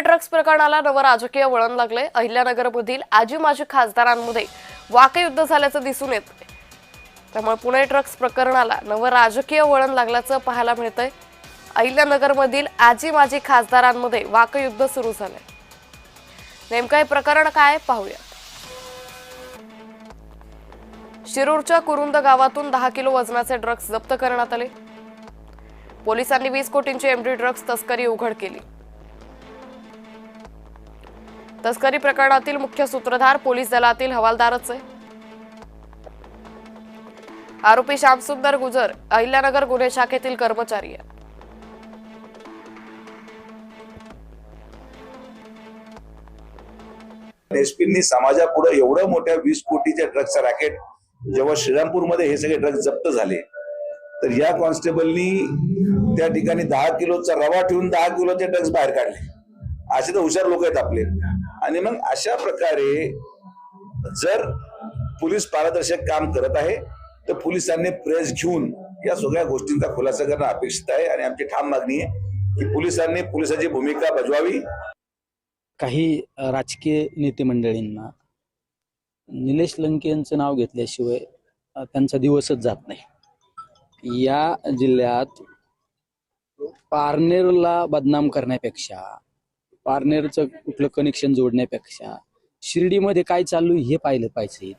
Pune drugs प्रकरणाला नवं राजकीय वळण लागले। अहिल्यानगरमधील आजी माजी खासदारांमध्ये वाकयुद्ध झाल्याचं दिसून येतंय। त्यामुळे पुणे ड्रग्स प्रकरणाला नवं राजकीय वळण लागल्याचं पाहायला मिळतंय। अहिल्यानगरमधील आजी माजी खासदारांमध्ये वाकयुद्ध सुरू झालंय। नेमकं हे प्रकरण काय पाहूया। शिरूरच्या कुरुंद गावातून 10 किलो वजनाचे ड्रग्स जप्त करण्यात आले। पोलिसांनी 20 कोटींची एमडी ड्रग्स तस्करी उघड केली। तस्करी प्रकरणातील मुख्य सूत्रधार पोलीस दलातील हवालदारच आहे। आरोपी श्यामसुंदर गुजर अहिल्यानगर गुन्हे शाखेतील कर्मचारी आहे। एसपींनी समाजापुढे एवढं मोठ्या 20 कोटीच्या ड्रग्सचं रॅकेट जेव्हा श्रीरामपूरमध्ये हे सगळे ड्रग्स जप्त झाले, तर या कॉन्स्टेबलनी त्या ठिकाणी 10 किलोचा रवा ठेवून 10 किलोचे ड्रग्स बाहेर काढले। असे तर हुशार लोक आहेत आपले। आणि मग अशा प्रकारे जर पोलीस पारदर्शक काम करत आहे तर पोलिसांनी प्रेस घेऊन या सगळ्या गोष्टींचा खुलासा करणं अपेक्षित आहे। आणि आमची ठाम मागणी आहे की पोलिसांनी पोलिसाची भूमिका बजवावी। काही राजकीय नेते मंडळींना निलेश लंके यांचं नाव घेतल्याशिवाय त्यांचा दिवसच जात नाही। या जिल्ह्यात पारनेरला बदनाम करण्यापेक्षा, पारनेरचं कुठलं कनेक्शन जोडण्यापेक्षा शिर्डीमध्ये काय चालू हे पाहिलं पाहिजे।